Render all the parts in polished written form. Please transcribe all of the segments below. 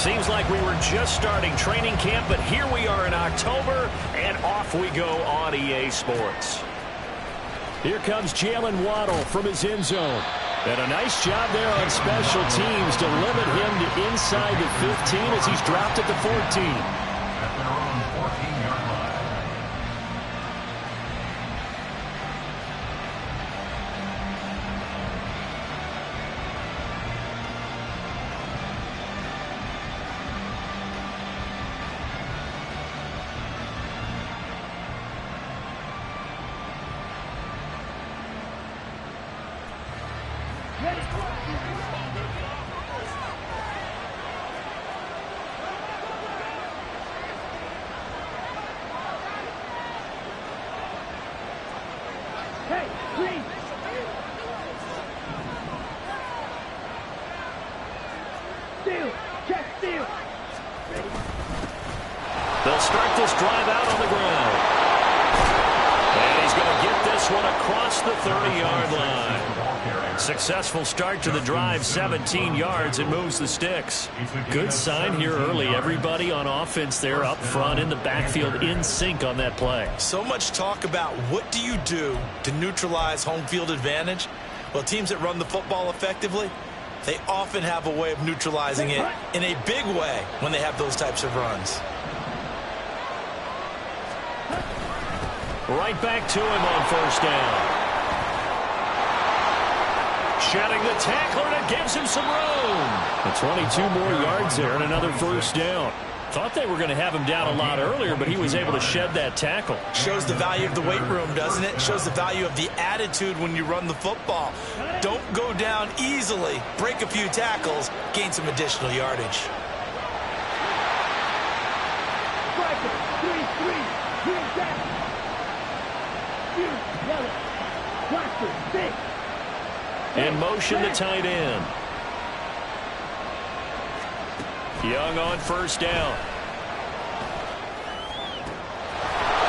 Seems like we were just starting training camp, but here we are in October, and off we go on EA Sports. Here comes Jalen Waddle from his end zone. And a nice job there on special teams to limit him to inside the 15 as he's dropped at the 14. They'll start this drive out on the ground. And he's going to get this one across the 30-yard line. Successful start to the drive, 17 yards, and moves the sticks. Good sign here early. Everybody on offense there up front in the backfield in sync on that play. So much talk about what do you do to neutralize home field advantage? Well, teams that run the football effectively, they often have a way of neutralizing it in a big way when they have those types of runs. Right back to him on first down. Shedding the tackler, and it gives him some room. And 22 more yards there and another first down. Thought they were going to have him down a lot earlier, but he was able to shed that tackle. Shows the value of the weight room, doesn't it? Shows the value of the attitude when you run the football. Don't go down easily. Break a few tackles. Gain some additional yardage. In motion, the tight end. Young on first down.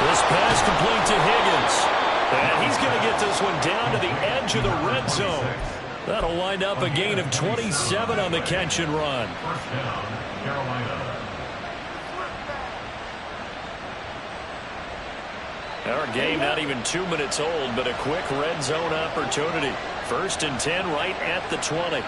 This pass complete to Higgins. And he's going to get this one down to the edge of the red zone. That'll wind up a gain of 27 on the catch and run. First down, Carolina. Our game not even 2 minutes old, but a quick red zone opportunity. 1st and 10 right at the 20.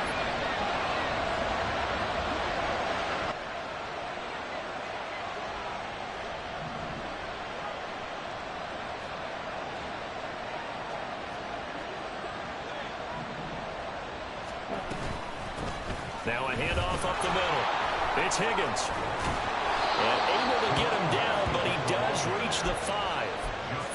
Now a handoff up the middle. It's Higgins. And able to get him down, but he does reach the 5.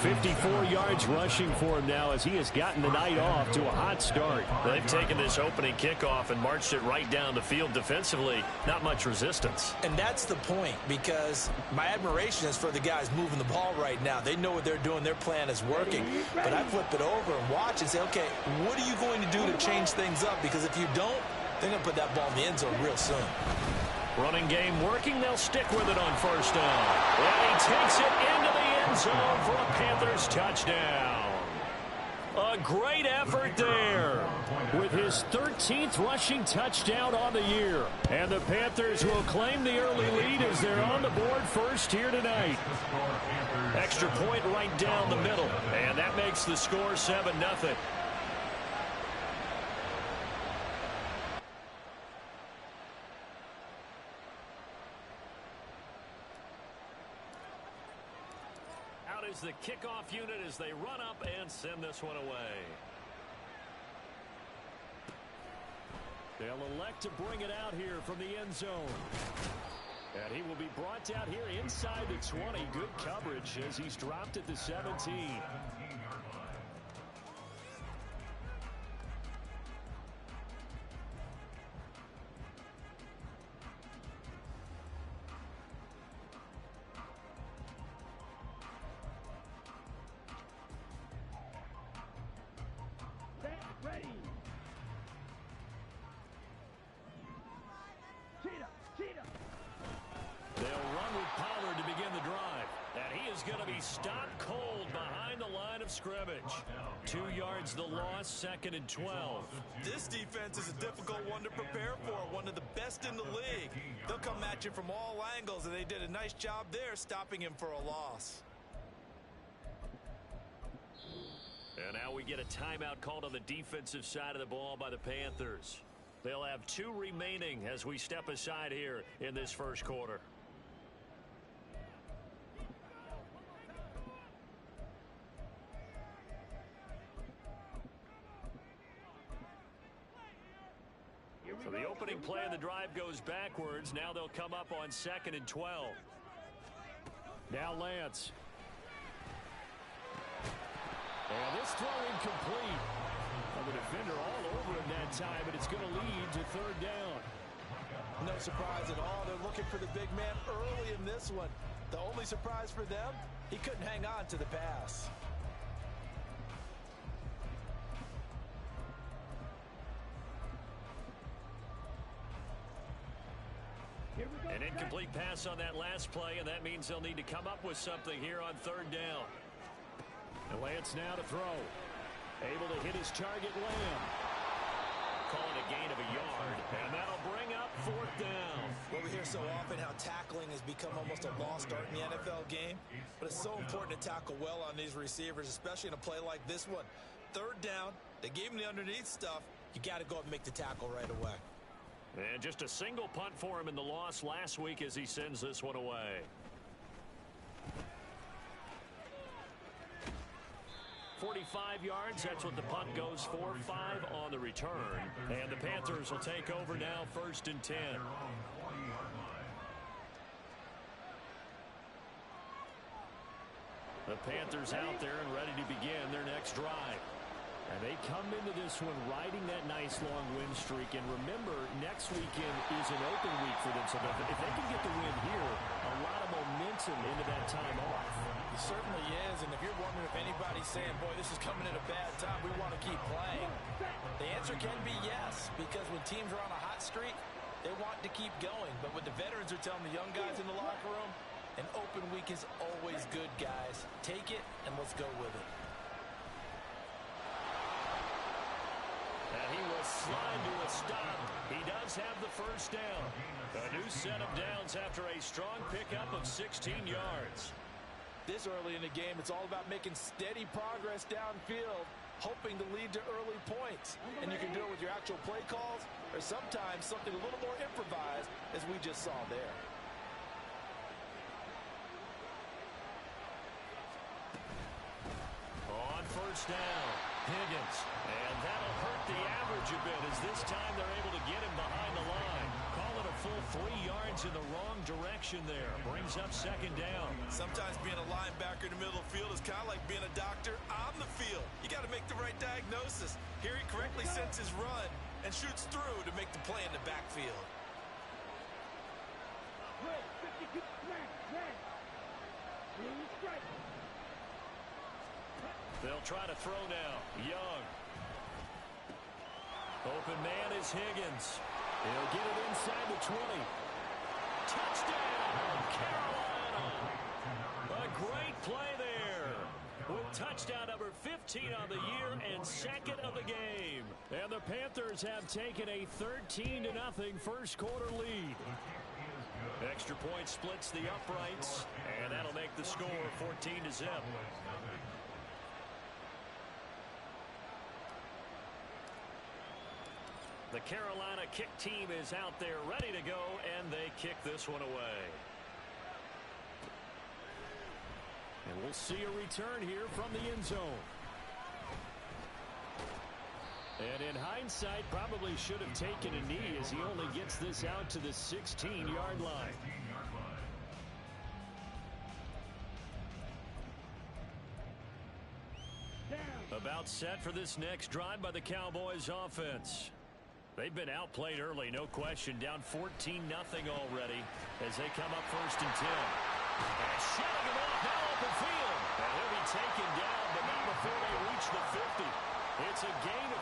54 yards rushing for him now as he has gotten the night off to a hot start. They've taken this opening kickoff and marched it right down the field defensively. Not much resistance. And that's the point, because my admiration is for the guys moving the ball right now. They know what they're doing. Their plan is working. But I flip it over and watch and say, okay, what are you going to do to change things up? Because if you don't, they're going to put that ball in the end zone real soon. Running game working. They'll stick with it on first down. And he takes it into the end zone for a Panthers touchdown. A great effort there with his 13th rushing touchdown on the year. And the Panthers will claim the early lead as they're on the board first here tonight. Extra point right down the middle. And that makes the score 7-0. Is the kickoff unit as they run up and send this one away. They'll elect to bring it out here from the end zone. And he will be brought down here inside the 20. Good coverage as he's dropped at the 17. They'll run with Pollard to begin the drive. And he is going to be stopped cold behind the line of scrimmage. 2 yards the loss, 2nd and 12. This defense is a difficult one to prepare for, one of the best in the league. They'll come at you from all angles, and they did a nice job there stopping him for a loss. And now we get a timeout called on the defensive side of the ball by the Panthers. They'll have 2 remaining as we step aside here in this first quarter. So the opening play of the drive goes backwards. Now they'll come up on 2nd and 12. Now Lance. And this throw incomplete. And the defender all over him that time, but it's going to lead to 3rd down. No surprise at all. They're looking for the big man early in this one. The only surprise for them, he couldn't hang on to the pass. An incomplete pass on that last play, and that means they'll need to come up with something here on 3rd down. And Lance now to throw. Able to hit his target, Lamb. Calling a gain of a yard, and that'll bring up 4th down. Well, we hear so often how tackling has become almost a lost art in the NFL game, but it's so important to tackle well on these receivers, especially in a play like this one. 3rd down, they gave him the underneath stuff. You got to go up and make the tackle right away. And just a single punt for him in the loss last week as he sends this one away. 45 yards, that's what the punt goes for. 5 on the return. And the Panthers will take over now, 1st and 10. The Panthers out there and ready to begin their next drive. And they come into this one riding that nice long win streak. And remember, next weekend is an open week for them. So if they can get the win here, a lot of momentum into that time off. It certainly is. And if you're wondering if anybody's saying, boy, this is coming at a bad time, we want to keep playing, the answer can be yes. Because when teams are on a hot streak, they want to keep going. But what the veterans are telling the young guys in the locker room, an open week is always good, guys. Take it and let's go with it. And he will slide to a stop. He does have the 1st down. A new set of downs after a strong pickup of 16 yards. This early in the game, it's all about making steady progress downfield, hoping to lead to early points. And you can do it with your actual play calls or sometimes something a little more improvised, as we just saw there. On 1st down, Higgins. And that'll hurt the average a bit as this time they're able to get him behind the line. Call it a full 3 yards in the wrong direction there. Brings up 2nd down. Sometimes being a linebacker in the middle of the field is kind of like being a doctor on the field. You got to make the right diagnosis. Here he correctly sets his run and shoots through to make the play in the backfield. They'll try to throw now. Young. Open man is Higgins. He'll get it inside the 20. Touchdown, Carolina. A great play there. With touchdown number 15 on the year and 2nd of the game. And the Panthers have taken a 13-0 first quarter lead. Extra point splits the uprights, and that'll make the score 14-0. The Carolina kick team is out there ready to go, and they kick this one away. And we'll see a return here from the end zone. And in hindsight, probably should have taken a knee as he only gets this out to the 16-yard line. About set for this next drive by the Cowboys offense. They've been outplayed early, no question. Down 14-0 already as they come up 1st and 10. And shutting him off now open field. And he'll be taken down, but not before they reach the 50. It's a gain of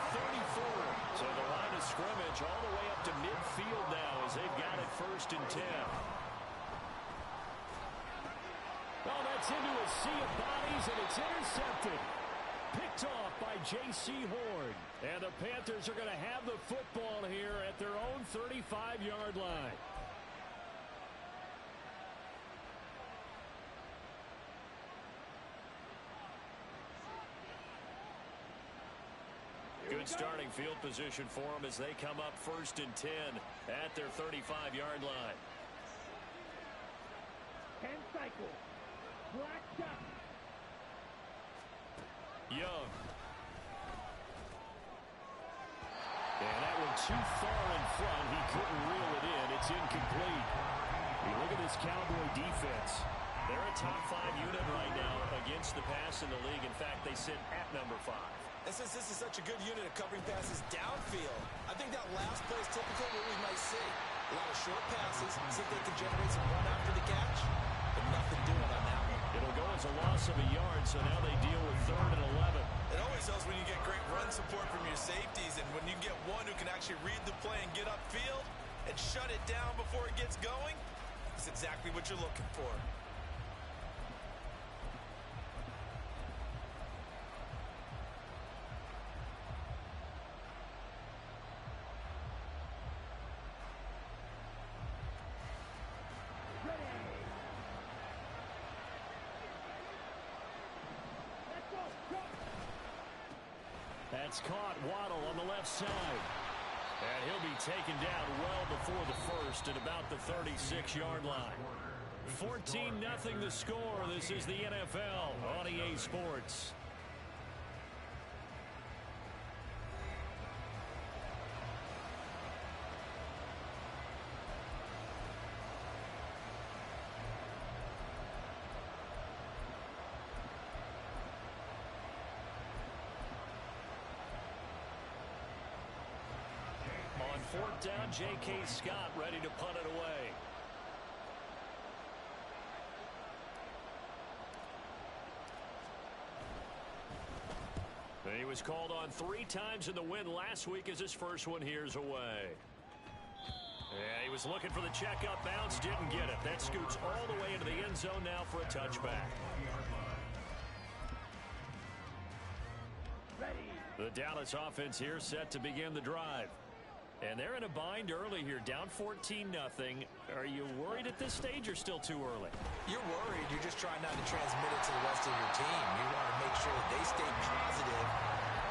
34. So the line of scrimmage all the way up to midfield now as they've got it 1st and 10. Oh, that's into a sea of bodies. carries, and it's intercepted. Picked off by J.C. Horn. And the Panthers are going to have the football here at their own 35-yard line. Good starting field position for them as they come up 1st and 10 at their 35-yard line. 10 cycle. Black shot. Young. And that one too far in front. He couldn't reel it in. It's incomplete. You look at this Cowboy defense. They're a top 5 unit right now against the pass in the league. In fact, they sit at number 5. And since this is such a good unit of covering passes downfield, I think that last play is typical of what we might see. A lot of short passes, see if they can generate some run after the catch, but nothing doing on that one. It'll go as a loss of a yard, so now they deal with 3rd and 11. It always helps when you get great run support from your safeties, and when you get one who can actually read the play and get upfield and shut it down before it gets going, it's exactly what you're looking for. That's caught. Waddle on the left side. And he'll be taken down well before the first at about the 36-yard line. 14-0 the score. This is the NFL on EA Sports. On 4th down, J.K. Scott ready to punt it away. He was called on 3 times in the win last week as his first one here's away. Yeah, he was looking for the checkup bounce, didn't get it. That scoots all the way into the end zone now for a touchback. The Dallas offense here set to begin the drive. And they're in a bind early here, down 14-0. Are you worried at this stage or still too early? You're worried. You're just trying not to transmit it to the rest of your team. You want to make sure that they stay positive.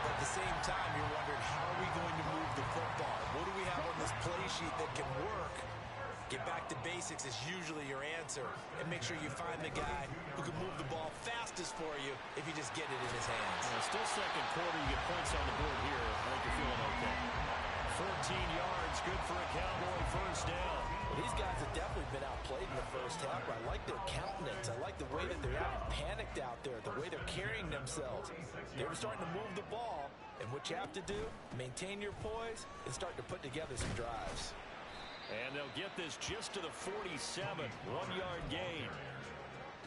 But at the same time, you're wondering, how are we going to move the football? What do we have on this play sheet that can work? Get back to basics is usually your answer. And make sure you find the guy who can move the ball fastest for you if you just get it in his hands. Well, still second quarter. You get points on the board here. I think you're feeling okay. 14 yards, good for a Cowboy first down. Well, these guys have definitely been outplayed in the first half. I like their countenance. I like the way that they're not panicked out there, the way they're carrying themselves. They're starting to move the ball, and what you have to do, maintain your poise and start to put together some drives. And they'll get this just to the 47, 1-yard gain.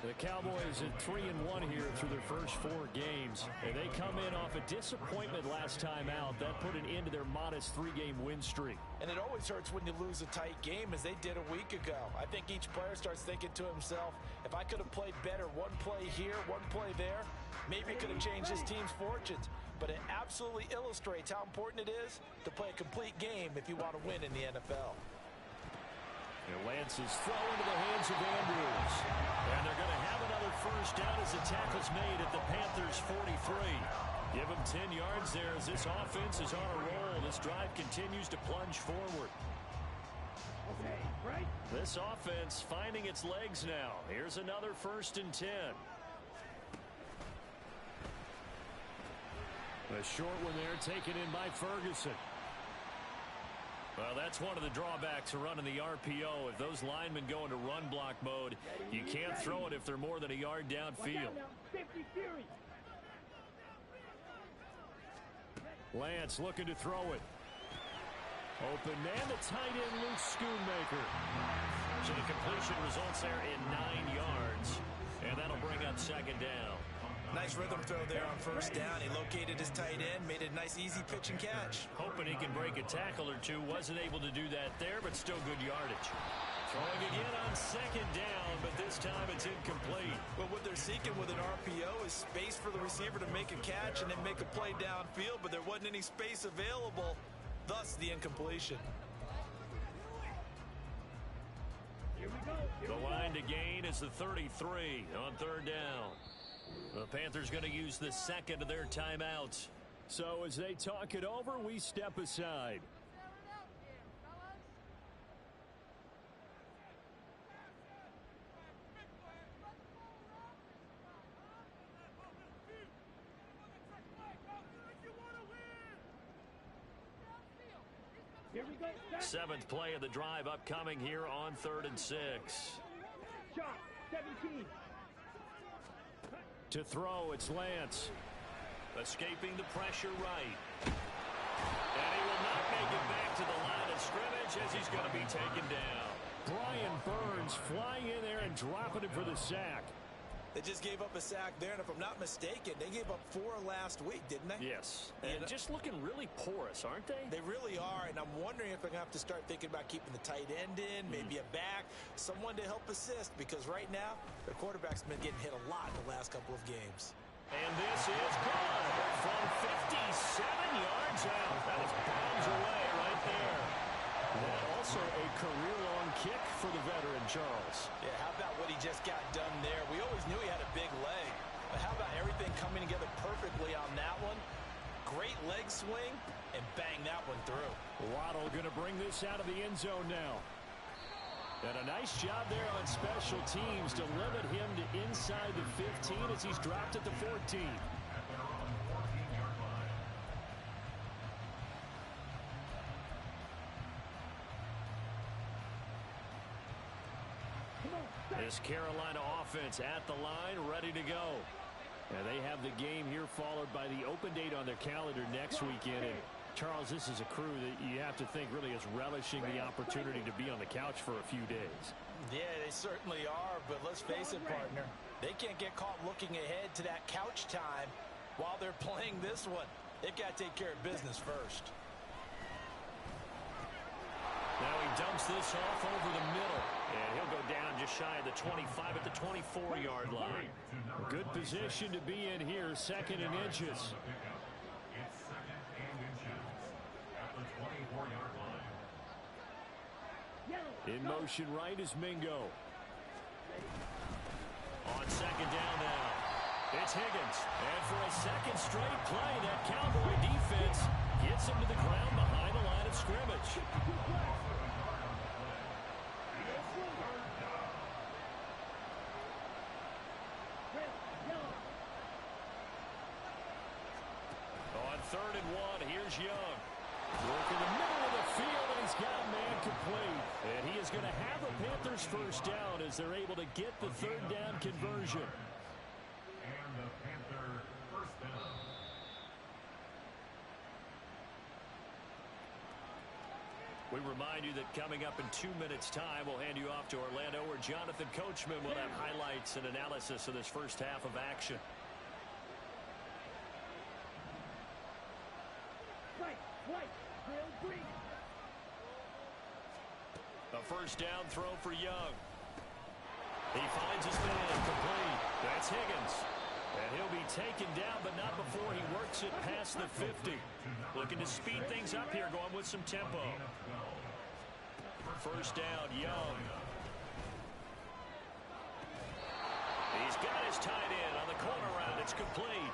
The Cowboys at 3-1 here through their first 4 games. And they come in off a disappointment last time out. That put an end to their modest 3-game win streak. And it always hurts when you lose a tight game, as they did a week ago. I think each player starts thinking to himself, if I could have played better one play here, one play there, maybe it could have changed this team's fortunes. But it absolutely illustrates how important it is to play a complete game if you want to win in the NFL. And Lance is thrown into the hands of Andrews. And they're going to have another first down as the tackle's made at the Panthers' 43. Give them 10 yards there as this offense is on a roll. This drive continues to plunge forward. Okay, right. This offense finding its legs now. Here's another 1st and 10. A short one there taken in by Ferguson. Well, that's one of the drawbacks of running the RPO. If those linemen go into run block mode, you can't throw it if they're more than a yard downfield. 50 series. Lance looking to throw it. Open man, the tight end, Luke Schoonmaker. So the completion results there in 9 yards. And that'll bring up 2nd down. Nice rhythm throw there on first down. He located his tight end, made it a nice easy pitch and catch. Hoping he can break a tackle or two. Wasn't able to do that there, but still good yardage. Throwing again on second down, but this time it's incomplete. Well, what they're seeking with an RPO is space for the receiver to make a catch and then make a play downfield, but there wasn't any space available, thus the incompletion. Here we go. The line to gain is the 33 on third down. The Panthers going to use the second of their timeouts. So as they talk it over, we step aside. Here we go. Seventh play of the drive upcoming here on 3rd and 6. Shot. 17. To throw, it's Lance. Escaping the pressure right. And he will not make it back to the line of scrimmage as he's going to be taken down. Brian Burns flying in there and dropping it for the sack. They just gave up a sack there, and if I'm not mistaken, they gave up 4 last week, didn't they? Yes. And just looking really porous, aren't they? They really are, and I'm wondering if they're going to have to start thinking about keeping the tight end in, maybe a back, someone to help assist, because right now, their quarterback's been getting hit a lot in the last couple of games. And this is good from 57 yards out. That was bombs away right there. And also a career-long kick for the veteran, Charles. Yeah, how about what he just got done there? We always knew he had a big leg, but how about everything coming together perfectly on that one? Great leg swing, and bang that one through. Waddle going to bring this out of the end zone now. And a nice job there on special teams to limit him to inside the 15 as he's dropped at the 14. This Carolina offense at the line, ready to go. And they have the game here followed by the open date on their calendar next weekend. And Charles, this is a crew that you have to think really is relishing the opportunity to be on the couch for a few days. Yeah, they certainly are, but let's face it, partner. They can't get caught looking ahead to that couch time while they're playing this one. They've got to take care of business first. Now he dumps this off over the middle, and he'll go down just shy of the 25 at the 24-yard line. Good position to be in here, 2nd and inches. It's 2nd and inches at the 24-yard line. In motion right is Mingo. On 2nd down now, it's Higgins. And for a second straight play, that Cowboy defense gets him to the ground behind the line of scrimmage. On 3rd and 1, here's Young. Working the middle of the field, and he's got man complete. And he is going to have the Panthers first down as they're able to get the 3rd down conversion. And the Panther first down. We remind you that coming up in 2 minutes' time, we'll hand you off to Orlando, where Jonathan Coachman will have highlights and analysis of this first half of action. A first down throw for Young. He finds his man complete. That's Higgins. And he'll be taken down, but not before he works it past the 50. Looking to speed things up here, going with some tempo. First down, Young. He's got his tight end on the corner route. It's complete.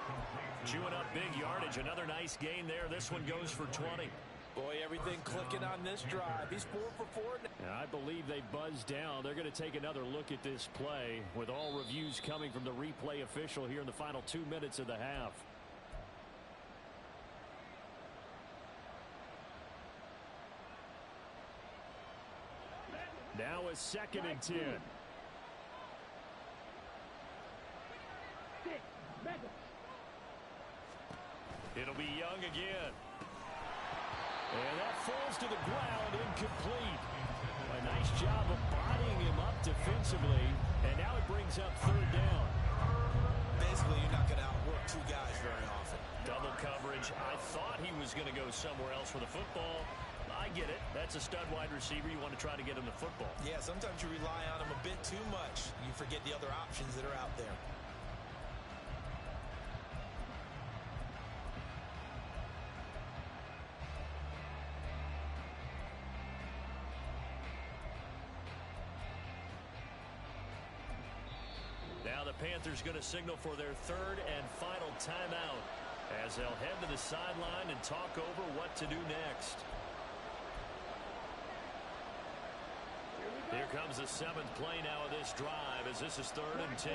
Chewing up big yardage. Another nice gain there. This one goes for 20. Boy, everything clicking on this drive. He's 4 for 4. And I believe they buzzed down. They're going to take another look at this play with all reviews coming from the replay official here in the final 2 minutes of the half. Now a 2nd and 10. It'll be Young again. And that falls to the ground, incomplete. A nice job of bodying him up defensively, and now it brings up 3rd down. Basically, you're not going to outwork 2 guys very often. Double coverage. I thought he was going to go somewhere else for the football. I get it. That's a stud wide receiver. You want to try to get him the football. Yeah, sometimes you rely on him a bit too much. You forget the other options that are out there. Now the Panthers going to signal for their third and final timeout as they'll head to the sideline and talk over what to do next. Here comes the 7th play now of this drive as this is 3rd and 10.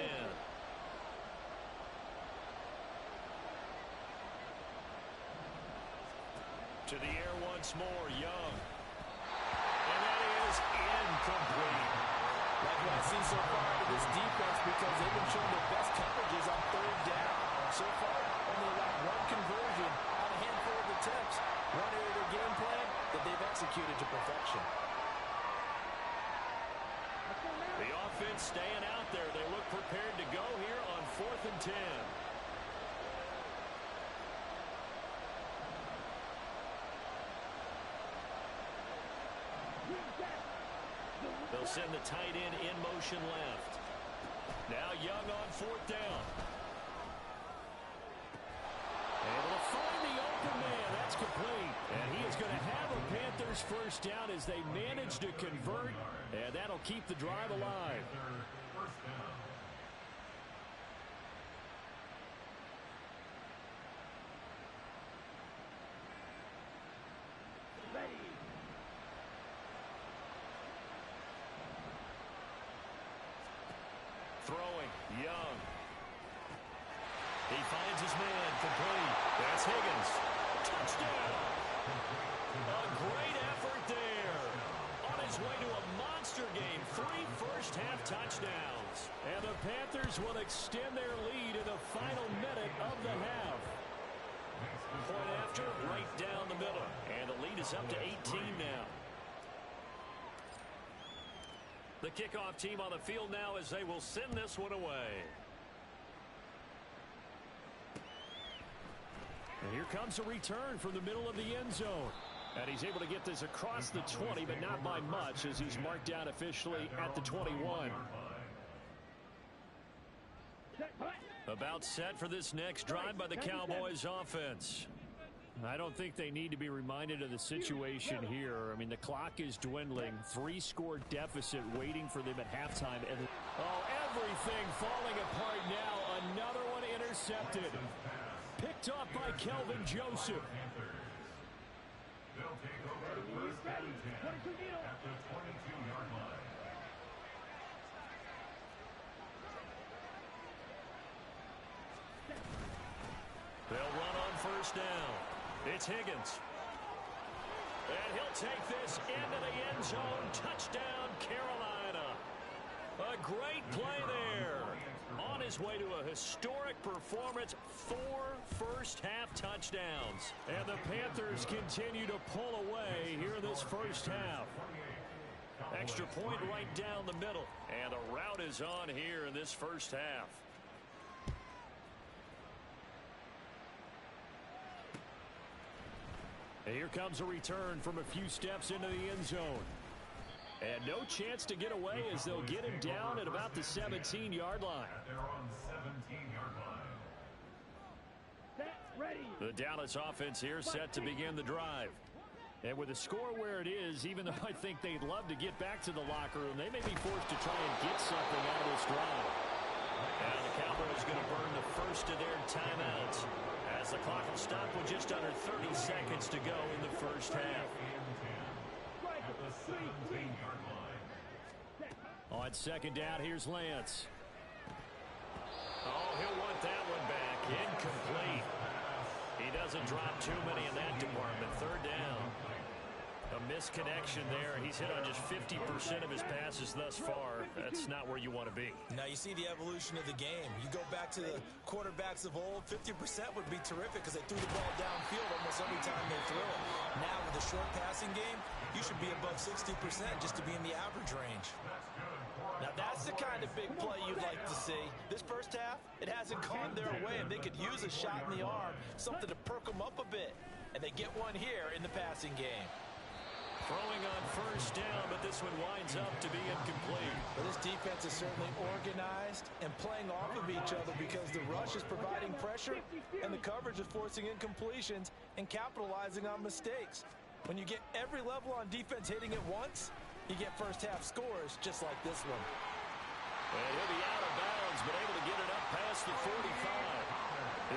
To the air once more, Young. And that is incomplete. Like what I've seen so far out of this defense, because they've been showing their best coverages on 3rd down. So far, only allowed 1 conversion on a handful of attempts. One area of their game plan that they've executed to perfection. The offense staying out there. They look prepared to go here on 4th and 10. They'll send the tight end in motion left. Now Young on 4th down. Able to find the open man. That's complete. And he is going to have a Panthers first down as they manage to convert. And that'll keep the drive alive. First down. Ready. Throwing, Young. He finds his man, complete. That's Higgins. Touchdown. A great effort there. On his way to a monster game, 3 first-half touchdowns. And the Panthers will extend their lead in the final minute of the half. Point after, right down the middle. And the lead is up to 18 now. The kickoff team on the field now as they will send this one away. And here comes a return from the middle of the end zone. And he's able to get this across the 20, but not by much as he's marked down officially at the 21. About set for this next drive by the Cowboys offense. I don't think they need to be reminded of the situation here. I mean, the clock is dwindling. 3-score deficit waiting for them at halftime. And everything falling apart now. Another one intercepted. Picked off by Kelvin Joseph. They'll take over 1st and 10 at the 22-yard line. They'll run on 1st down. It's Higgins. And he'll take this into the end zone. Touchdown, Carolina. A great play there. On his way to a historic performance, 4 first-half touchdowns. And the Panthers continue to pull away here in this first half. Extra point right down the middle. And the route is on here in this first half. And here comes a return from a few steps into the end zone. And no chance to get away as they'll get him down at about the 17-yard line. They're on 17-yard line. Set. Ready. The Dallas offense here set to begin the drive. And with the score where it is, even though I think they'd love to get back to the locker room, they may be forced to try and get something out of this drive. And the Cowboys going to burn the first of their timeouts as the clock will stop with just under 30 seconds to go in the first half. At the 17-yard line. On 2nd down, here's Lance. Oh, he'll want that one back. Incomplete. He doesn't drop too many in that department. 3rd down. A misconnection there. He's hit on just 50% of his passes thus far. That's not where you want to be. Now you see the evolution of the game. You go back to the quarterbacks of old, 50% would be terrific because they threw the ball downfield almost every time they threw it. Now with a short passing game, you should be above 60% just to be in the average range. Now that's the kind of big play you'd like to see. This first half, it hasn't gone their way, and they could use a shot in the arm, something to perk them up a bit. And they get one here in the passing game. Throwing on first down, but this one winds up to be incomplete. Well, this defense is certainly organized and playing off of each other because the rush is providing pressure and the coverage is forcing incompletions and capitalizing on mistakes. When you get every level on defense hitting at once, you get first half scores just like this one. And he'll be out of bounds, but able to get it up past the 45.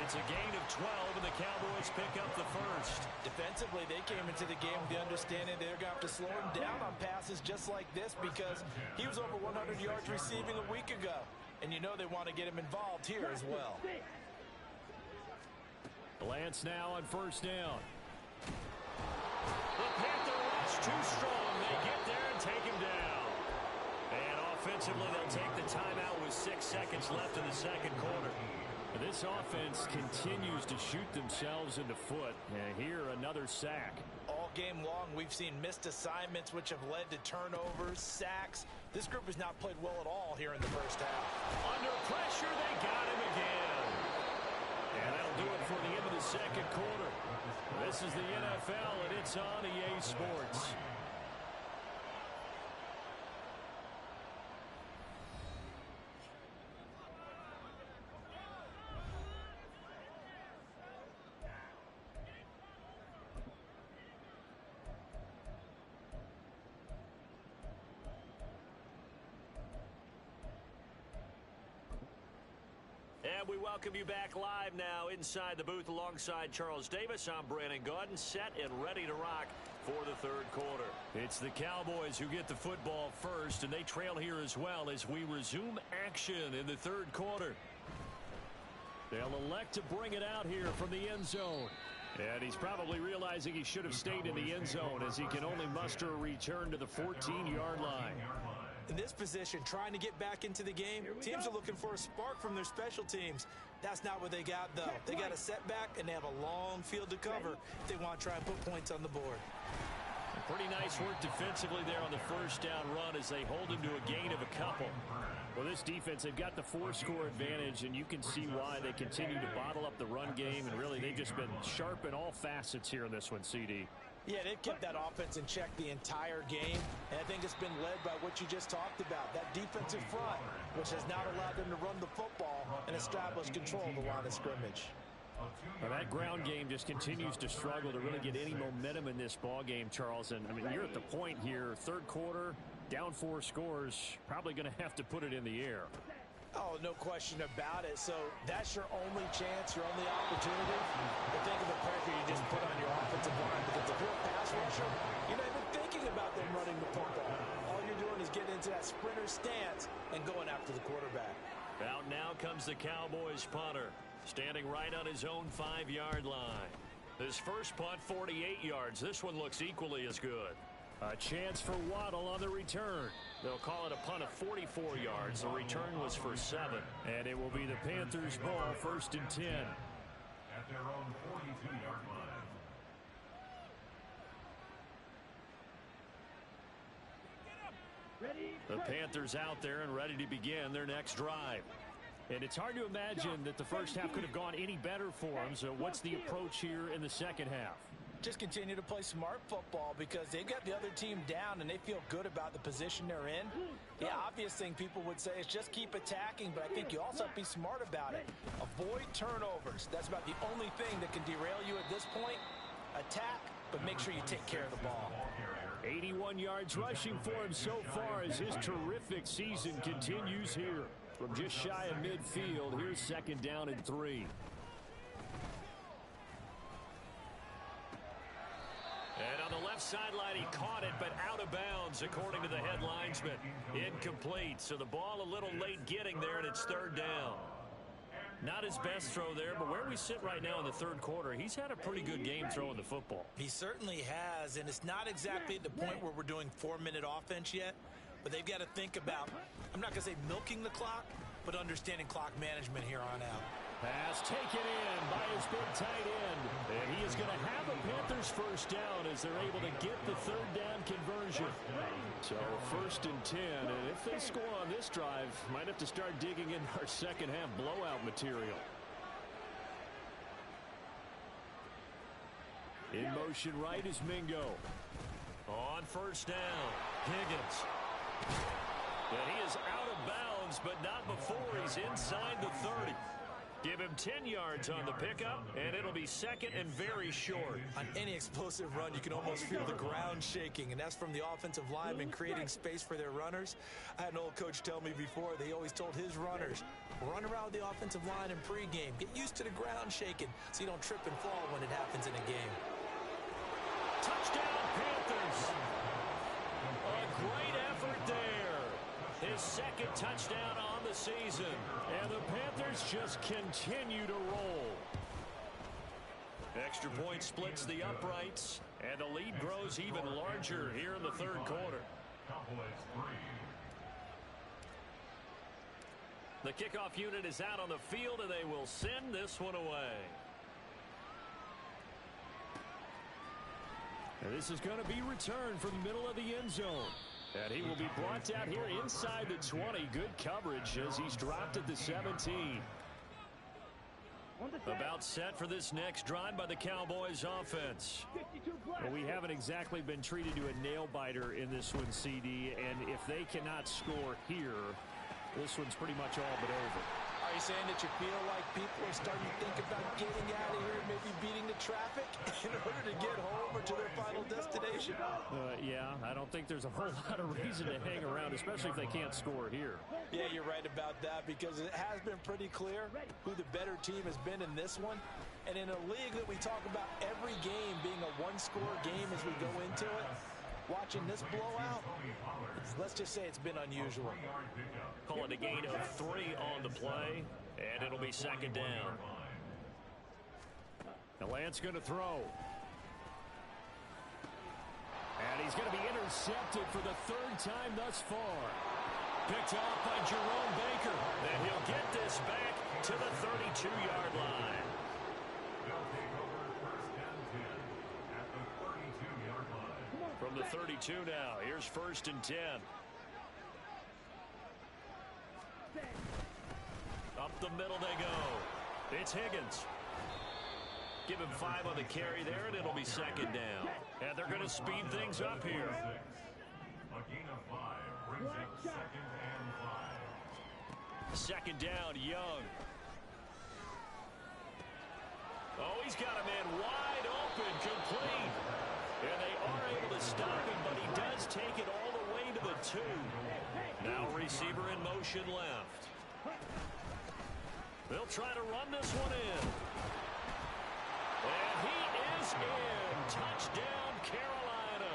It's a gain of 12, and the Cowboys pick up the first. Defensively, they came into the game with the understanding they're going to have to slow him down on passes just like this because he was over 100 yards receiving a week ago. And you know they want to get him involved here as well. Lance now on first down. The Panther rush too strong. They get there and take him down. And offensively, they'll take the timeout with 6 seconds left in the second quarter. This offense continues to shoot themselves in the foot. And here, another sack. All game long, we've seen missed assignments, which have led to turnovers, sacks. This group has not played well at all here in the first half. Under pressure, they got him again. And that'll do it for the end of the second quarter. This is the NFL, and it's on EA Sports. And we welcome you back live now inside the booth alongside Charles Davis. I'm Brandon Gaudin, set and ready to rock for the third quarter. It's the Cowboys who get the football first, and they trail here as well as we resume action in the third quarter. They'll elect to bring it out here from the end zone. And he's probably realizing he should have stayed in the end zone as he can only muster a return to the 14-yard line. In this position, trying to get back into the game, teams are looking for a spark from their special teams. That's not what they got, though. They got a setback, and they have a long field to cover if they want to try and put points on the board. Pretty nice work defensively there on the first down run as they hold him to a gain of a couple. Well, this defense, they've got the 4-score advantage, and you can see why they continue to bottle up the run game, and really they've just been sharp in all facets here in this one, CD. Yeah, they've kept that offense in check the entire game, and I think it's been led by what you just talked about, that defensive front, which has not allowed them to run the football and establish control of the line of scrimmage. Well, that ground game just continues to struggle to really get any momentum in this ball game, Charles. And, I mean, you're at the point here, third quarter, down 4 scores, probably going to have to put it in the air. Oh, no question about it. So that's your only chance, your only opportunity. But think of the pressure you just put on your offensive line. Because if you're a pass rusher, you're not even thinking about them running the football. All you're doing is getting into that sprinter stance and going after the quarterback. Out now comes the Cowboys punter, standing right on his own 5-yard line. His first punt, 48 yards. This one looks equally as good. A chance for Waddle on the return. They'll call it a punt of 44 yards. The return was for 7. And it will be the Panthers' ball, 1st and 10. At their own 42-yard line. The Panthers out there and ready to begin their next drive. And it's hard to imagine that the first half could have gone any better for them. So what's the approach here in the second half? Just continue to play smart football because they've got the other team down and they feel good about the position they're in. The obvious thing people would say is just keep attacking, but I think you also have to be smart about it. Avoid turnovers. That's about the only thing that can derail you at this point. Attack, but make sure you take care of the ball. 81 yards rushing for him so far as his terrific season continues here. From just shy of midfield, here's 2nd down and 3. And on the left sideline, he caught it, but out of bounds, according to the head linesman. Incomplete, so the ball a little late getting there, and it's 3rd down. Not his best throw there, but where we sit right now in the third quarter, he's had a pretty good game throwing the football. He certainly has, and it's not exactly at the point where we're doing 4-minute offense yet, but they've got to think about, I'm not going to say milking the clock, but understanding clock management here on out. Pass taken in by his big tight end. And he is going to have a Panthers first down as they're able to get the 3rd down conversion. So 1st and 10. And if they score on this drive, might have to start digging in our second half blowout material. In motion right is Mingo. On first down, Higgins. And he is out of bounds, but not before he's inside the 30. Give him 10 yards on the pickup, and it'll be second and very short. On any explosive run, you can almost feel the ground shaking, and that's from the offensive linemen creating space for their runners. I had an old coach tell me before, they always told his runners, run around the offensive line in pregame. Get used to the ground shaking so you don't trip and fall when it happens in a game. Touchdown, Panthers. A great effort there. His second touchdown on the season. And the Panthers just continue to roll. Extra point splits the uprights. And the lead grows even larger here in the third quarter. The kickoff unit is out on the field, and they will send this one away. And this is going to be returned from the middle of the end zone. And he will be brought down here inside the 20. Good coverage as he's dropped at the 17. About set for this next drive by the Cowboys offense. Well, we haven't exactly been treated to a nail-biter in this one, CD. And if they cannot score here, this one's pretty much all but over. Are you saying that you feel like people are starting to think about getting out of here and maybe beating the traffic in order to get home or to their final destination? Yeah, I don't think there's a whole lot of reason to hang around, especially if they can't score here. Yeah, you're right about that because it has been pretty clear who the better team has been in this one. And in a league that we talk about every game being a one-score game as we go into it, watching this blowout, let's just say it's been unusual. Call it a gain of 3 on the play, and it'll be second down. Now Lance going to throw. And he's going to be intercepted for the third time thus far. Picked off by Jerome Baker. And he'll get this back to the 32-yard line. From the 32 now, here's first and 10. Up the middle they go. It's Higgins. Give him 5 on the carry there, and it'll be second down. And they're going to speed things up here. A gain of 5 brings up second and 5. Second down, Young. Oh, he's got a man wide open, complete. And they are able to stop him, but he does take it all the way to the 2. Now receiver in motion left. They'll try to run this one in. And he is in. Touchdown, Carolina.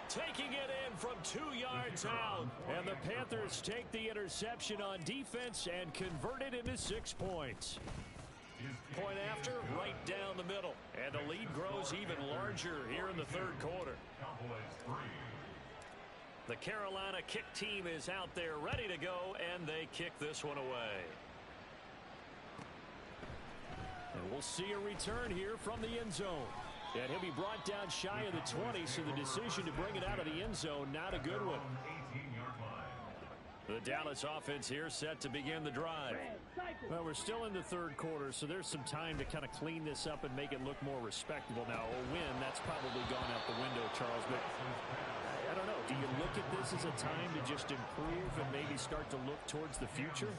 Taking it in from 2 yards out. And the Panthers take the interception on defense and convert it into 6 points. Point after, right down the middle. And the lead grows even larger here in the third quarter. The Carolina kick team is out there ready to go, and they kick this one away. And we'll see a return here from the end zone. And he'll be brought down shy of the 20, so the decision to bring it out of the end zone, not a good one. The Dallas offense here set to begin the drive. Well, we're still in the third quarter, so there's some time to kind of clean this up and make it look more respectable. Now, a win, that's probably gone out the window, Charles, but I don't know. Do you look at this as a time to just improve and maybe start to look towards the future?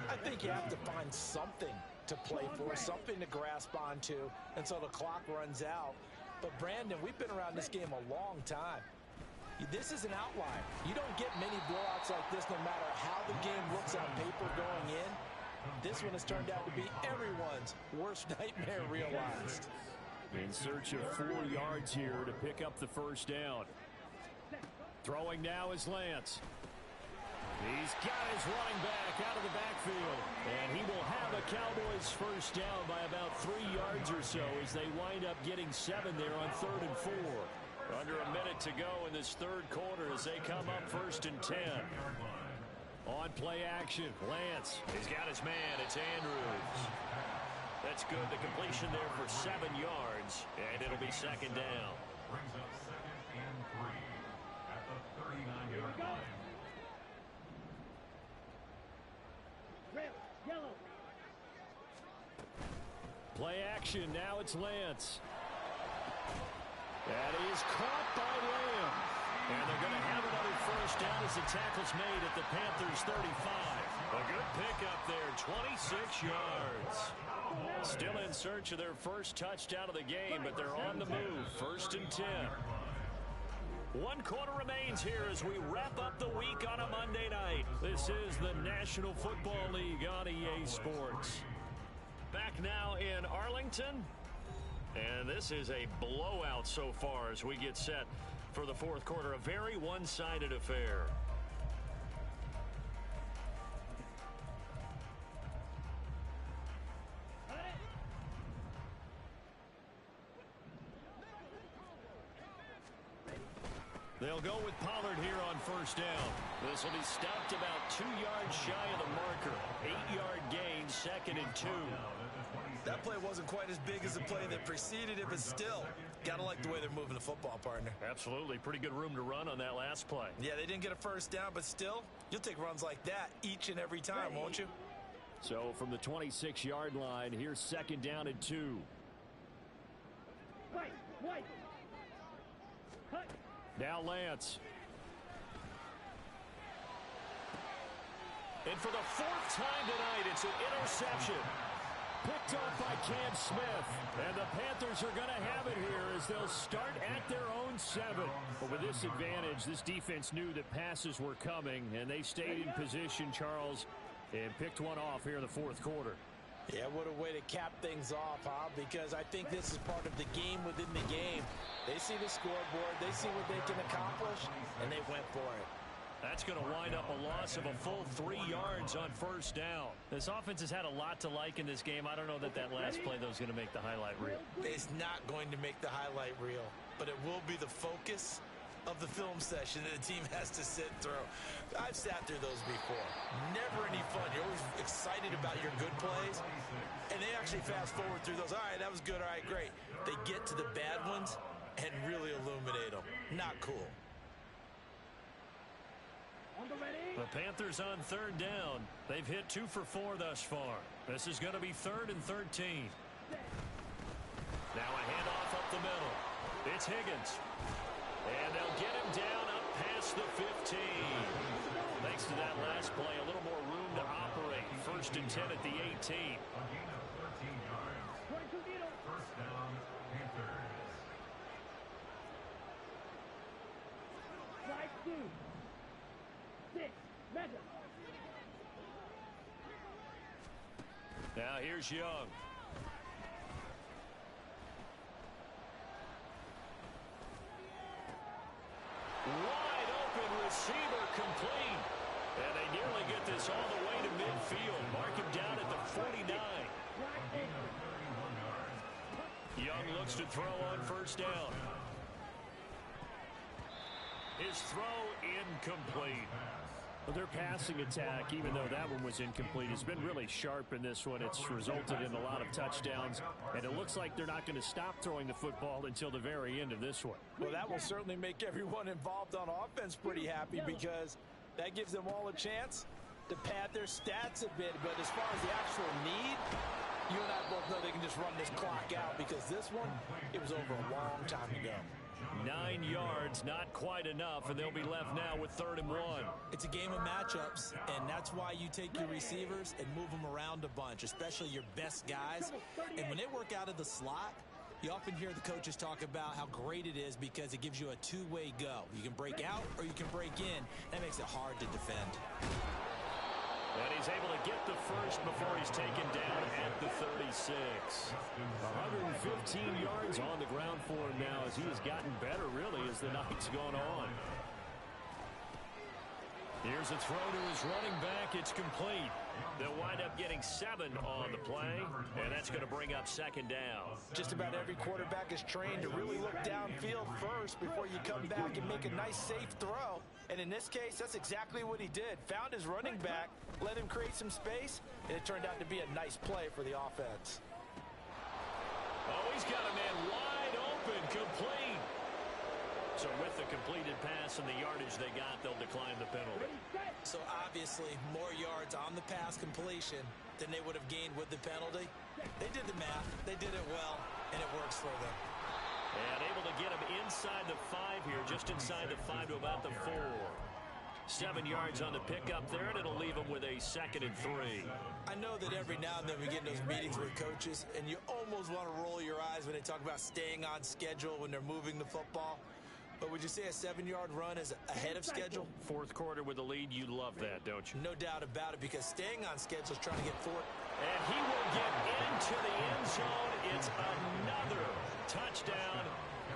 I think you have to find something to play for, something to grasp onto until the clock runs out. But, Brandon, we've been around this game a long time. This is an outlier. You don't get many blowouts like this no matter how the game looks on paper going in. This one has turned out to be everyone's worst nightmare realized. In search of 4 yards here to pick up the first down. Throwing now is Lance. He's got his running back out of the backfield. And he will have a Cowboys first down by about 3 yards or so as they wind up getting 7 there on 3rd and 4. Under a minute to go in this third quarter as they come up first and 10. On play action, Lance. He's got his man. It's Andrews. That's good. The completion there for 7 yards, and it'll be second down. Brings up second and 3 at the 39-yard line. Red, yellow. Play action. Now it's Lance. That is caught by first down as the tackle's made at the Panthers' 35. A good pickup there, 26 yards. Still in search of their first touchdown of the game, but they're on the move. 1st and 10. 1 quarter remains here as we wrap up the week on a Monday night. This is the National Football League on EA Sports. Back now in Arlington. And this is a blowout so far as we get set for the 4th quarter. A very one-sided affair. They'll go with Pollard here on 1st down. This will be stopped about 2 yards shy of the marker. 8-yard gain, 2nd and 2. That play wasn't quite as big as the play that preceded it, but still, gotta like the way they're moving the football, partner. Absolutely. Pretty good room to run on that last play. Yeah, they didn't get a 1st down, but still, you'll take runs like that each and every time, won't you? So from the 26-yard line, here's 2nd down and 2. White. Cut. Now Lance. And for the 4th time tonight, it's an interception. Picked up by Cam Smith. And the Panthers are going to have it here as they'll start at their own 7. But with this advantage, this defense knew that passes were coming, and they stayed in position, Charles, and picked one off here in the 4th quarter. Yeah, what a way to cap things off, huh? Because I think this is part of the game within the game. They see the scoreboard, they see what they can accomplish, and they went for it. That's going to wind up a loss of a full 3 yards on 1st down. This offense has had a lot to like in this game. I don't know that last play, though, is going to make the highlight reel. It's not going to make the highlight reel, but it will be the focus of the film session that the team has to sit through. I've sat through those before. Never any fun. You're always excited about your good plays, and they actually fast forward through those. All right, that was good. All right, great. They get to the bad ones and really illuminate them. Not cool. The Panthers on 3rd down. They've hit 2 for 4 thus far. This is going to be 3rd and 13. Now a handoff up the middle. It's Higgins. And they'll get him down up past the 15. Thanks to that last play, a little more room to operate. 1st and 10 at the 18. A gain of 13 yards. 1st down, Panthers. Drive 2. 6. Measure. Now here's Young. Wide open receiver complete. And they nearly get this all the way to midfield. Mark him down at the 49. Young looks to throw on 1st down. His throw incomplete. Well, their passing attack, even though that one was incomplete, has been really sharp in this one. It's resulted in a lot of touchdowns, and it looks like they're not going to stop throwing the football until the very end of this one. Well, that will certainly make everyone involved on offense pretty happy because that gives them all a chance to pad their stats a bit. But as far as the actual need, you and I both know they can just run this clock out because this one, it was over a long time ago. 9 yards, not quite enough, and they'll be left now with 3rd and 1. It's a game of matchups, and that's why you take your receivers and move them around a bunch, especially your best guys. And when they work out of the slot, you often hear the coaches talk about how great it is because it gives you a two-way go. You can break out or you can break in. That makes it hard to defend. And he's able to get the first before he's taken down at the 36. 115 yards on the ground for him now as he has gotten better, really, as the night's gone on. Here's a throw to his running back. It's complete. They'll wind up getting 7 on the play, and that's going to bring up 2nd down. Just about every quarterback is trained to really look downfield first before you come back and make a nice, safe throw. And in this case, that's exactly what he did. Found his running back, let him create some space, and it turned out to be a nice play for the offense. Oh, he's got a man wide open, complete. So with the completed pass and the yardage they got, they'll decline the penalty. So obviously, more yards on the pass completion than they would have gained with the penalty. They did the math. They did it well, and it works for them. And able to get him inside the 5 here, just inside the 5 to about the 4. 7 yards on the pickup there, and it'll leave them with a 2nd and 3. I know that every now and then we get in those meetings with coaches, and you almost want to roll your eyes when they talk about staying on schedule when they're moving the football. But would you say a 7-yard run is ahead of schedule? Fourth quarter with the lead, you love that, don't you? No doubt about it, because staying on schedule is trying to get forward. And he will get into the end zone. It's another touchdown.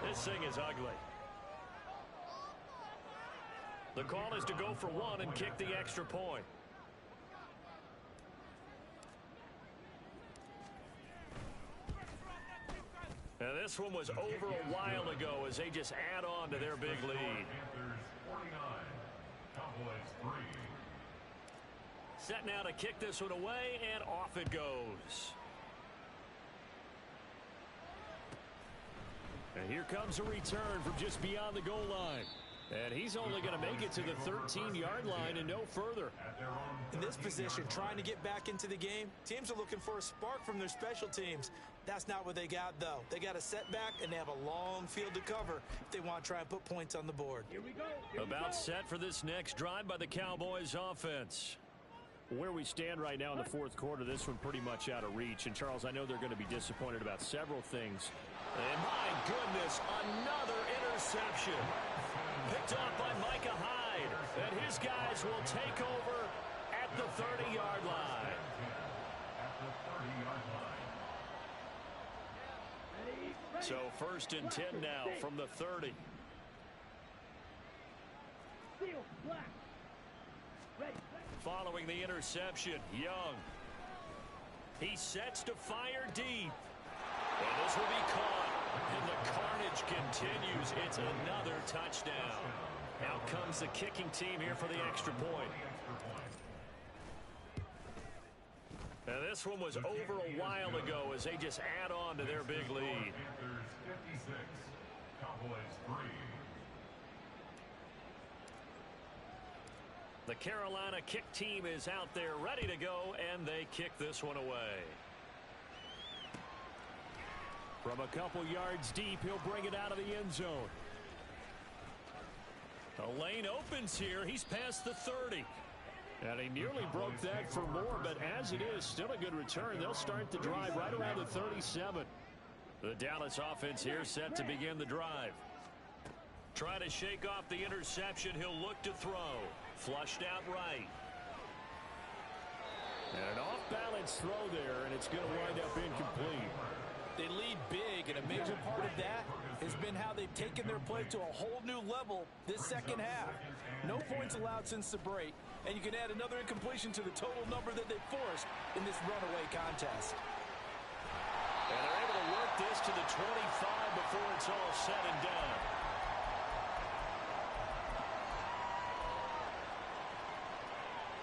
This thing is ugly. The call is to go for 1 and kick the extra point. Now this one was over a while ago as they just add on to their big lead. Panthers 49, Cowboys 3. Set now to kick this one away, and off it goes. And here comes a return from just beyond the goal line. And he's only going to make it to the 13-yard line and no further. In this position, trying to get back into the game, teams are looking for a spark from their special teams. That's not what they got, though. They got a setback, and they have a long field to cover if they want to try and put points on the board. Here we go. About set for this next drive by the Cowboys offense. Where we stand right now in the fourth quarter, this one pretty much out of reach. And, Charles, I know they're going to be disappointed about several things. And, my goodness, another interception. Picked off by Micah Hyde. And his guys will take over at the 30-yard line. So 1st and 10 now from the 30. Steel, black. Ready. Following the interception, Young. He sets to fire deep. And this will be caught. And the carnage continues. It's another touchdown. Out comes the kicking team here for the extra point. Now this one was over a while ago as they just add on to their big lead. Panthers 56, Cowboys 3. The Carolina kick team is out there ready to go, and they kick this one away. From a couple yards deep, he'll bring it out of the end zone. The lane opens here. He's past the 30. And he nearly broke that for more, but as it is, still a good return. They'll start the drive right around the 37. The Dallas offense here set to begin the drive. Try to shake off the interception. He'll look to throw. Flushed out right. And an off-balance throw there, and it's going to wind up incomplete. They lead big, and a major part of that has been how they've taken their play to a whole new level this second half. No points allowed since the break, and you can add another incompletion to the total number that they forced in this runaway contest. And they're able to work this to the 25 before it's all said and done.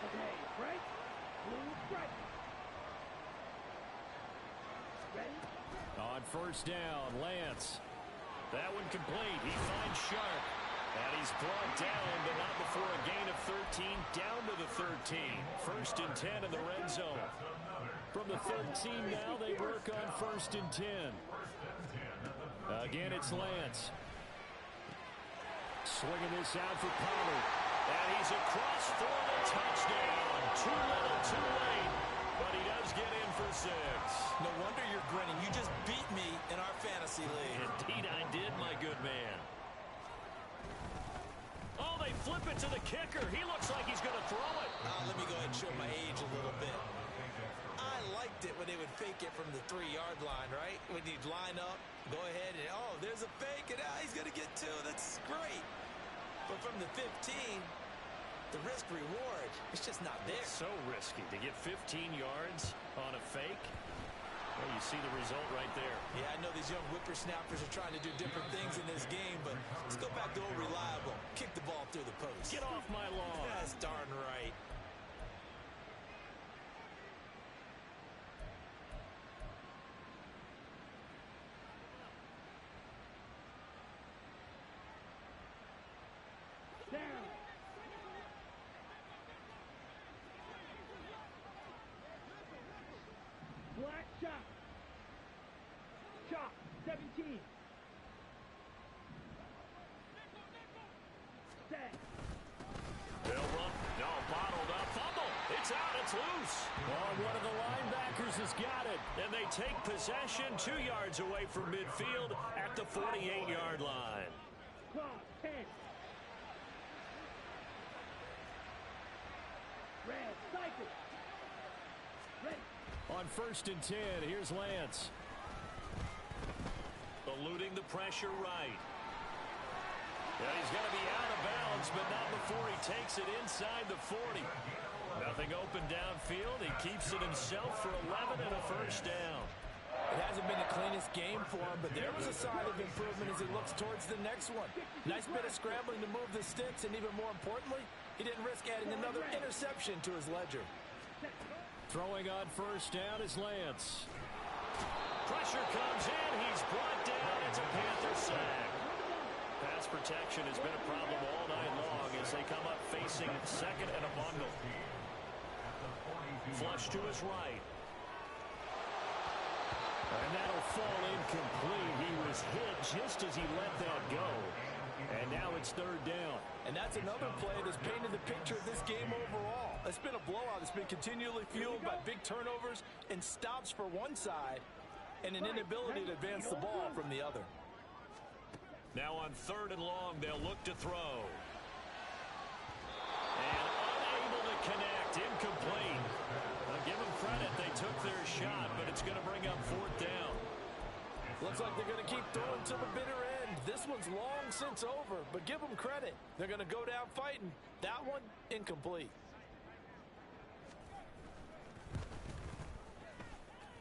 Okay, break. Blue, break. Ready. On 1st down, Lance. That one complete. He finds Sharp. And he's brought down, but not before a gain of 13, down to the 13. 1st and 10 in the red zone. From the 13 now, they work on 1st and 10. Again, it's Lance. Swinging this out for Pollard. And he's across for the touchdown. Too little, too late. But he does get in for 6. No wonder you're grinning. You just beat me in our fantasy league. Indeed I did, my good man. Oh, they flip it to the kicker. He looks like he's going to throw it. Let me go ahead and show my age a little bit. I liked it when they would fake it from the 3-yard line, right? When you'd line up, go ahead, and oh, there's a fake, and he's going to get 2. That's great. But from the 15, the risk-reward, it's just not there. So risky to get 15 yards on a fake. Well, you see the result right there. Yeah, I know these young whippersnappers are trying to do different things in this game, but let's go back to old reliable. Kick the ball through the post. Get off my lawn. That's darn right. Down. Black shot. Shot. 17. Set. They'll It's out. It's loose. Oh, one of the linebackers has got it. And they take possession 2 yards away from midfield at the 48-yard line. Clock, 10. Red, cycle. Ready. On 1st and 10, here's Lance. Eluding the pressure right. Yeah, he's going to be out of bounds, but not before he takes it inside the 40. Nothing open downfield. He keeps it himself for 11 and a first down. It hasn't been the cleanest game for him, but there was a sign of improvement as he looks towards the next one. Nice bit of scrambling to move the sticks, and even more importantly, he didn't risk adding another interception to his ledger. Throwing on 1st down is Lance. Pressure comes in. He's brought down. It's a Panther sack. Pass protection has been a problem all night long as they come up facing 2nd and a bundle. Flush to his right. And that'll fall incomplete. He was hit just as he let that go. And now it's 3rd down. And that's another play that's painted the picture of this game overall. It's been a blowout. It's been continually fueled by big turnovers and stops for one side and an inability to advance the ball from the other. Now on 3rd and long, they'll look to throw. And unable to connect. Incomplete. I'll give them credit. They took their shot, but it's going to bring up 4th down. Looks like they're going to keep throwing to the bitter end. This one's long since over, but give them credit. They're going to go down fighting. That one, incomplete.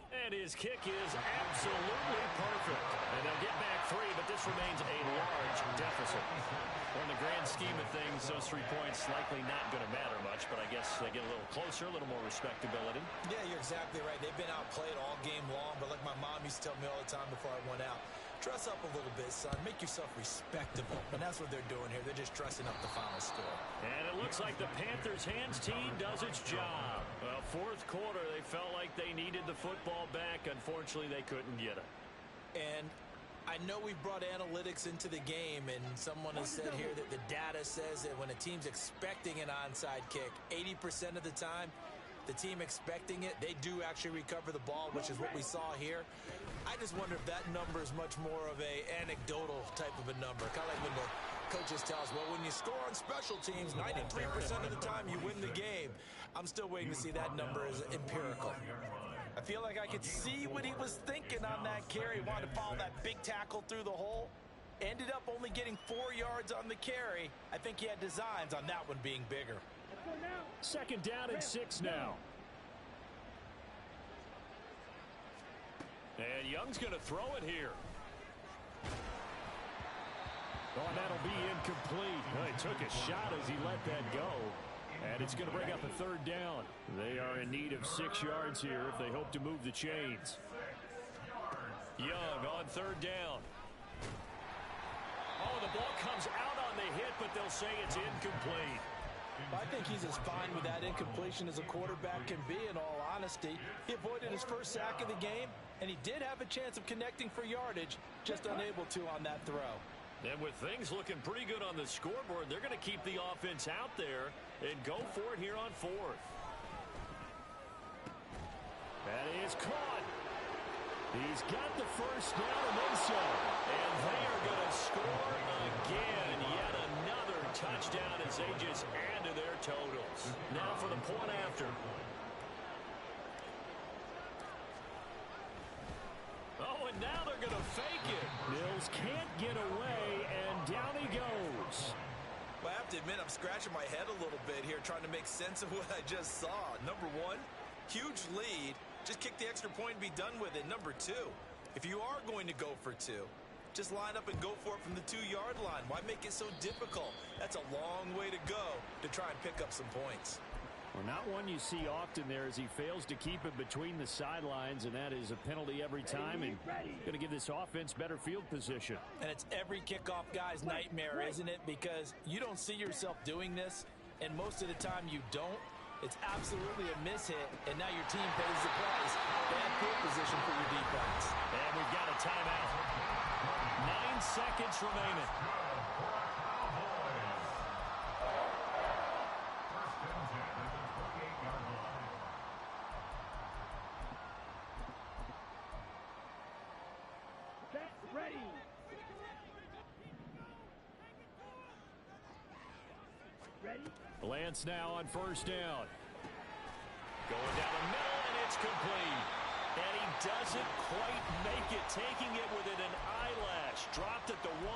And his kick is absolutely perfect. And they'll get back 3, but this remains a large deficit. Well, in the grand scheme of things, those 3 points likely not going to matter much, but I guess they get a little closer, a little more respectability. Yeah, you're exactly right. They've been outplayed all game long, but like my mom used to tell me all the time before I went out, dress up a little bit, son. Make yourself respectable. And that's what they're doing here. They're just dressing up the final score. And it looks like the Panthers' hands team does its job. Well, 4th quarter, they felt like they needed the football back. Unfortunately, they couldn't get it. And I know we've brought analytics into the game, and someone has said here that the data says that when a team's expecting an onside kick, 80% of the time, the team expecting it, they do actually recover the ball, which is what we saw here. I just wonder if that number is much more of a anecdotal type of a number. Kind of like when the coaches tell us, well, when you score on special teams, 93% of the time you win the game. I'm still waiting to see that number as empirical. I feel like I could see what he was thinking on that carry. He wanted to follow that big tackle through the hole. Ended up only getting 4 yards on the carry. I think he had designs on that one being bigger. 2nd down and 6 now. And Young's going to throw it here. Oh, and that'll be incomplete. Well, he took a shot as he let that go. And it's going to bring up a 3rd down. They are in need of 6 yards here if they hope to move the chains. Young on 3rd down. Oh, the ball comes out on the hit, but they'll say it's incomplete. I think he's as fine with that incompletion as a quarterback can be, in all honesty. He avoided his first sack of the game, and he did have a chance of connecting for yardage, just unable to on that throw. And with things looking pretty good on the scoreboard, they're going to keep the offense out there and go for it here on 4th. That is caught. He's got the first down and then some. And they are going to score again. Yet another touchdown as they just add to their totals. Now for the point after. Oh, and now they're going to fake it. Mills can't get away, and down he goes. Well, I have to admit, I'm scratching my head a little bit here trying to make sense of what I just saw. Number 1, huge lead. Just kick the extra point and be done with it. Number 2, if you are going to go for 2, just line up and go for it from the 2-yard line. Why make it so difficult? That's a long way to go to try and pick up some points. Well, not one you see often there as he fails to keep it between the sidelines, and that is a penalty every time, and going to give this offense better field position. And it's every kickoff guy's nightmare, isn't it? Because you don't see yourself doing this, and most of the time you don't. It's absolutely a mishit, and now your team pays the price. Bad field position for your defense. And we've got a timeout. 9 seconds remaining. Lance now on first down. Going down the middle, and it's complete. And he doesn't quite make it, taking it within an eyelash. Dropped at the 1.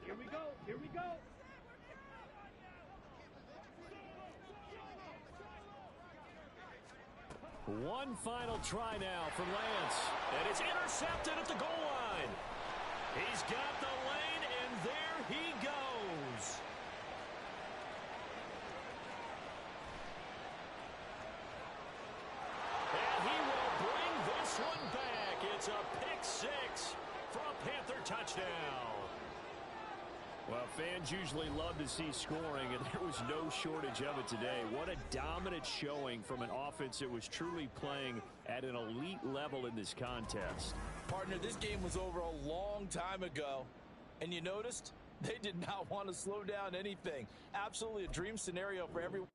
Here we go. Here we go. One final try now from Lance. And it's intercepted at the goal line. He's got the lane, and there he goes. And he will bring this one back. It's a pick 6 for a Panther touchdown. Well, fans usually love to see scoring, and there was no shortage of it today. What a dominant showing from an offense that was truly playing at an elite level in this contest. Partner, this game was over a long time ago, and you noticed they did not want to slow down anything. Absolutely a dream scenario for everyone.